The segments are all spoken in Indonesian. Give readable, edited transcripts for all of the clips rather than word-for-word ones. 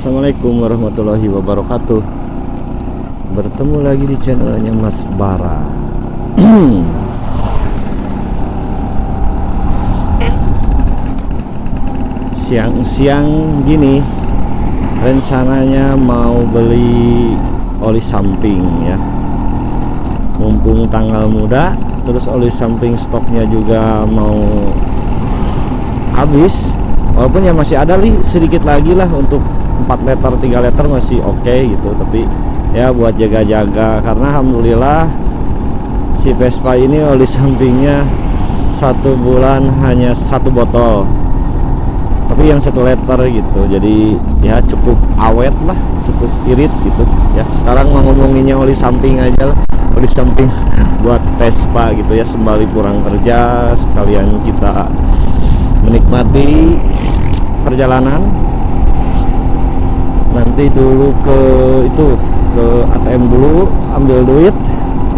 Assalamualaikum warahmatullahi wabarakatuh. Bertemu lagi di channelnya Mas Bara. Siang-siang gini rencananya mau beli oli samping ya. Mumpung tanggal muda, terus oli samping stoknya juga mau habis. Walaupun ya masih ada sedikit lagi lah untuk 4 liter 3 liter masih oke gitu, tapi ya buat jaga-jaga karena alhamdulillah si Vespa ini oli sampingnya 1 bulan hanya 1 botol, tapi yang 1 liter gitu, jadi ya cukup awet lah, cukup irit gitu ya. Sekarang mau ngomonginnya oli samping aja lah, oli samping buat Vespa gitu ya, sembari pulang kerja sekalian kita menikmati perjalanan. Nanti dulu ke ATM dulu, ambil duit,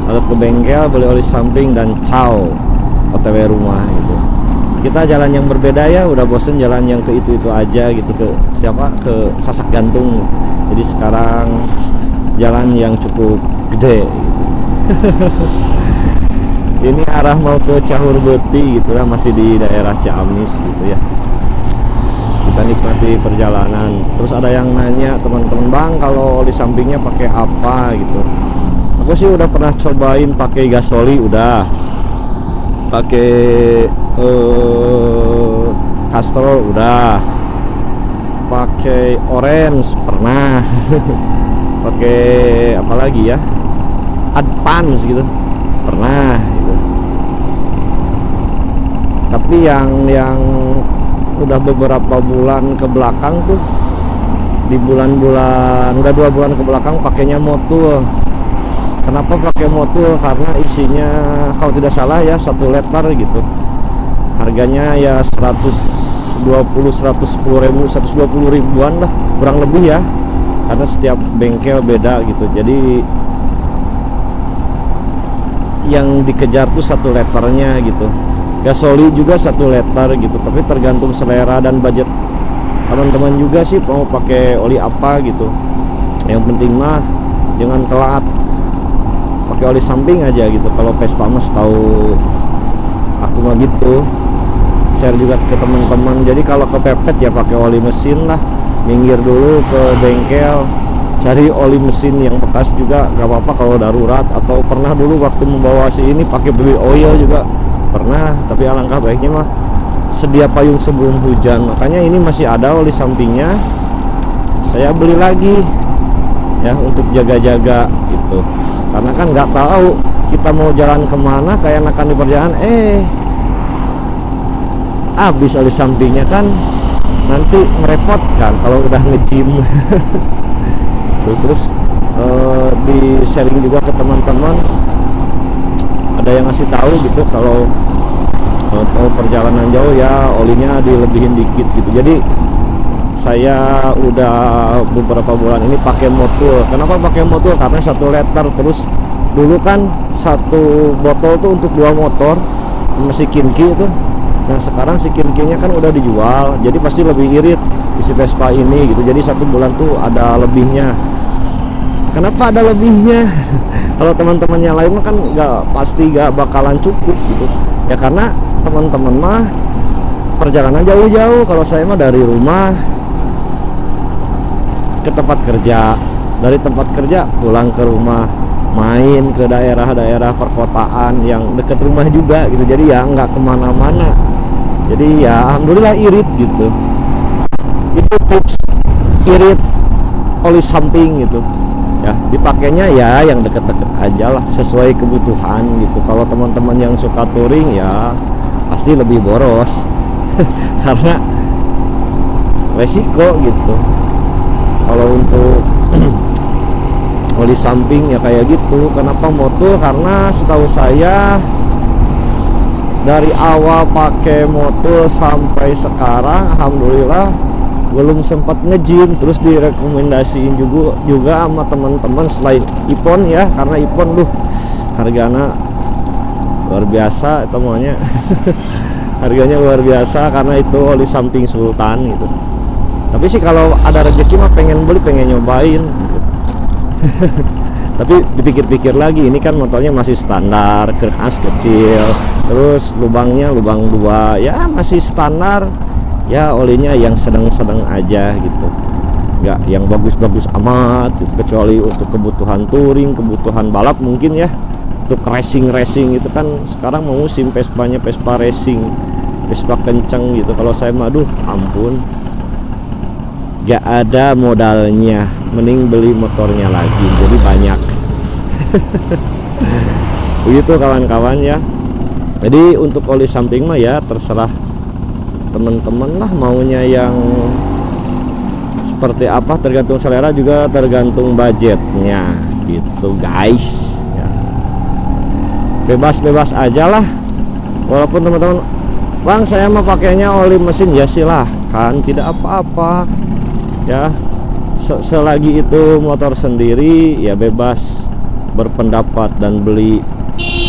lalu ke bengkel beli oli samping dan ciao OTW rumah gitu. Kita jalan yang berbeda ya, udah bosen jalan yang ke itu aja gitu, ke Sasak Gantung. Jadi sekarang jalan yang cukup gede gitu. Ini arah mau ke Cahur Beti gitu lah, masih di daerah Ciamis gitu ya. Kita nikmati perjalanan. Terus ada yang nanya, teman-teman, bang kalau oli sampingnya pakai apa gitu. Aku sih udah pernah cobain pakai gasoli, udah pakai Castrol, udah pakai orange pernah. Pakai apa lagi ya, Advance gitu pernah gitu. Tapi yang udah beberapa bulan ke belakang tuh, di bulan-bulan udah 2 bulan ke belakang pakainya Motul. Kenapa pakai Motul? Karena isinya kalau tidak salah ya 1 liter gitu, harganya ya 120 ribuan lah kurang lebih ya, karena setiap bengkel beda gitu. Jadi yang dikejar tuh 1 liternya gitu. Gasoli juga 1 liter gitu, tapi tergantung selera dan budget teman-teman juga sih mau pakai oli apa gitu. Yang penting mah jangan telat, pakai oli samping aja gitu. Kalau Vespa mas tahu aku mah gitu, share juga ke teman-teman. Jadi kalau kepepet ya pakai oli mesin lah, minggir dulu ke bengkel cari oli mesin yang bekas juga gak apa-apa kalau darurat. Atau pernah dulu waktu membawa si ini pakai beli oil juga pernah, tapi alangkah baiknya mah sedia payung sebelum hujan. Makanya ini masih ada oli sampingnya, saya beli lagi ya untuk jaga-jaga gitu, karena kan nggak tahu kita mau jalan kemana, kayak enakan di perjalanan habis oli sampingnya kan nanti merepotkan kalau udah nge-gym. Terus di sharing juga ke teman-teman, ada yang ngasih tahu gitu kalau mau perjalanan jauh ya olinya dilebihin dikit gitu. Jadi saya udah beberapa bulan ini pakai Motul. Kenapa pakai Motul? Karena 1 liter. Terus dulu kan 1 botol tuh untuk 2 motor masih Kinki itu. Nah sekarang si Kinkinya kan udah dijual, jadi pasti lebih irit isi Vespa ini gitu. Jadi 1 bulan tuh ada lebihnya. Kenapa ada lebihnya? Kalau teman-teman yang lain mah kan pasti gak bakalan cukup gitu ya, karena teman-teman mah perjalanan jauh-jauh. Kalau saya mah dari rumah ke tempat kerja, dari tempat kerja pulang ke rumah, main ke daerah-daerah perkotaan yang deket rumah juga gitu. Jadi ya nggak kemana-mana, jadi ya alhamdulillah irit gitu. Itu tips irit oli samping gitu ya, dipakainya ya yang deket-deket aja lah, sesuai kebutuhan gitu. Kalau teman-teman yang suka touring ya pasti lebih boros karena resiko gitu. Kalau untuk oli samping ya kayak gitu. Kenapa Motul? Karena setahu saya dari awal pakai Motul sampai sekarang alhamdulillah belum sempat nge-gym. Terus direkomendasiin juga sama teman-teman selain Ipon ya, karena Ipon harganya luar biasa itu maunya. Harganya luar biasa karena itu oli samping Sultan gitu. Tapi sih kalau ada rezeki mah pengen beli, pengen nyobain gitu. Tapi dipikir-pikir lagi, ini kan motornya masih standar, keras kecil, terus lubangnya lubang 2, ya masih standar. Ya olinya yang sedang-sedang aja gitu, nggak yang bagus-bagus amat gitu, kecuali untuk kebutuhan touring, kebutuhan balap mungkin ya. Untuk racing itu kan sekarang mau musim Vespa-nya Vespa racing, Vespa kenceng gitu. Kalau saya mah aduh ampun, gak ada modalnya, mending beli motornya lagi jadi banyak. Begitu kawan-kawan ya. Jadi untuk oli samping mah ya terserah teman-teman lah maunya yang seperti apa, tergantung selera juga tergantung budgetnya gitu guys ya. Bebas-bebas aja lah, walaupun teman-teman bang saya mau pakainya oli mesin, ya silahkan, tidak apa-apa ya. Selagi itu motor sendiri ya bebas berpendapat dan beli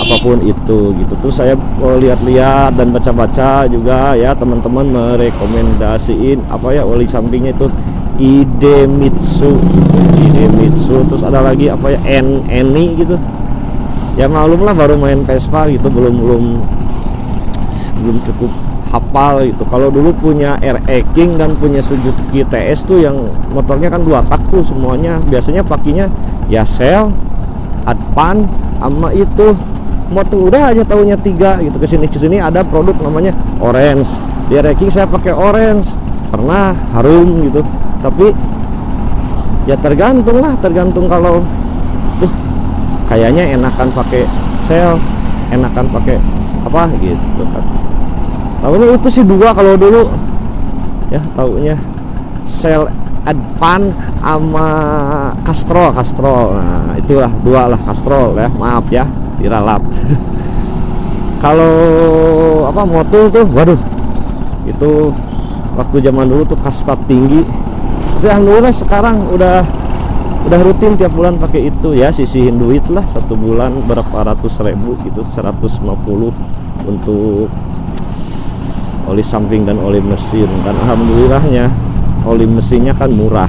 apapun itu gitu. Tuh saya lihat-lihat dan baca-baca juga ya, teman-teman merekomendasiin apa ya oli sampingnya itu Idemitsu gitu. Idemitsu, terus ada lagi apa ya Eni gitu ya. Maklum lah baru main Vespa gitu, belum cukup hafal gitu. Kalau dulu punya RE King dan punya Suzuki TS tuh yang motornya kan 2 tak tuh semuanya, biasanya pakainya ya Shell, Advan sama itu motor, udah aja tahunya 3 gitu. Kesini ada produk namanya Orange, di RE King saya pakai Orange pernah harum gitu. Tapi ya tergantung kalau kayaknya enakan pakai Shell, enakan pakai apa gitu kan. Tahunya itu sih 2 kalau dulu ya, tahunya Shell Advan sama Castrol. Nah itulah 2 lah, Castrol ya, maaf ya diralat. Kalau apa motul tuh waduh, itu waktu zaman dulu tuh kasta tinggi. Tapi alhamdulillah sekarang udah rutin tiap bulan pakai itu ya, sisihin duit lah 1 bulan berapa ratus ribu gitu, 150 untuk oli samping dan oli mesin. Dan alhamdulillahnya oli mesinnya kan murah.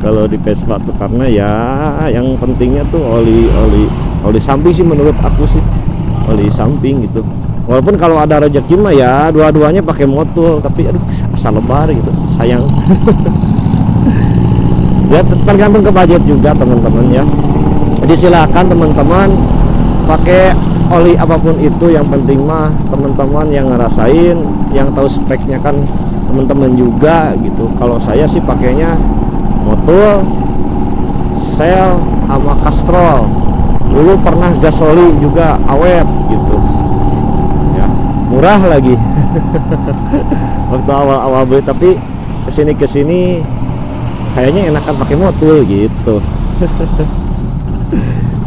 Kalau di Vespa tuh, karena ya yang pentingnya tuh oli samping sih menurut aku sih, oli samping gitu. Walaupun kalau ada rezeki mah ya dua-duanya pakai motul, tapi aduh asal lebar gitu, sayang. Ya tergantung ke budget juga teman-teman ya. Jadi silakan teman-teman pakai oli apapun itu, yang penting mah teman-teman yang ngerasain, yang tahu speknya kan teman-teman juga gitu. Kalau saya sih pakainya motul, Shell sama Castrol. Dulu pernah gasoli juga awet gitu ya, murah lagi. Waktu awal beli, tapi kesini kayaknya enakan pakai motul gitu.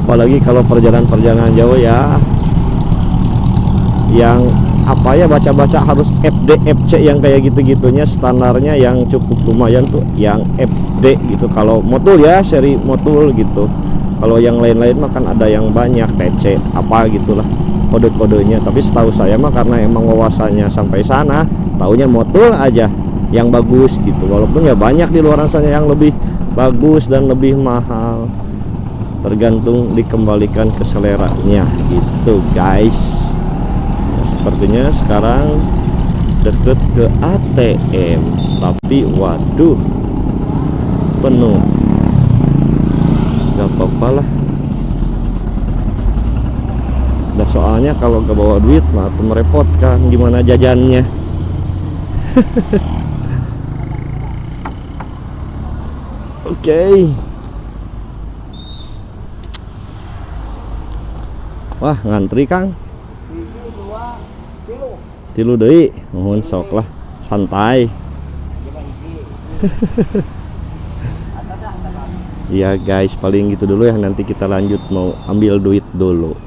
Apalagi kalau perjalanan jauh ya, yang apa ya, baca-baca harus FD FC yang kayak gitu-gitunya, standarnya yang cukup lumayan tuh yang FD gitu. Kalau motul ya seri motul gitu. Kalau yang lain-lain mah kan ada yang banyak TC apa gitulah kode-kodenya. Tapi setahu saya mah karena emang wawasannya sampai sana, taunya motul aja yang bagus gitu. Walaupun ya banyak di luar sana yang lebih bagus dan lebih mahal, tergantung dikembalikan ke seleranya gitu guys. Sepertinya sekarang deket ke ATM, tapi waduh penuh. Gak apa-apa lah. Nah soalnya kalau gak bawa duit mah tuh merepotkan, gimana jajannya. Oke. Wah ngantri Kang. Tilu deui, mohon sok lah, santai. Iya guys, paling gitu dulu ya, nanti kita lanjut mau ambil duit dulu.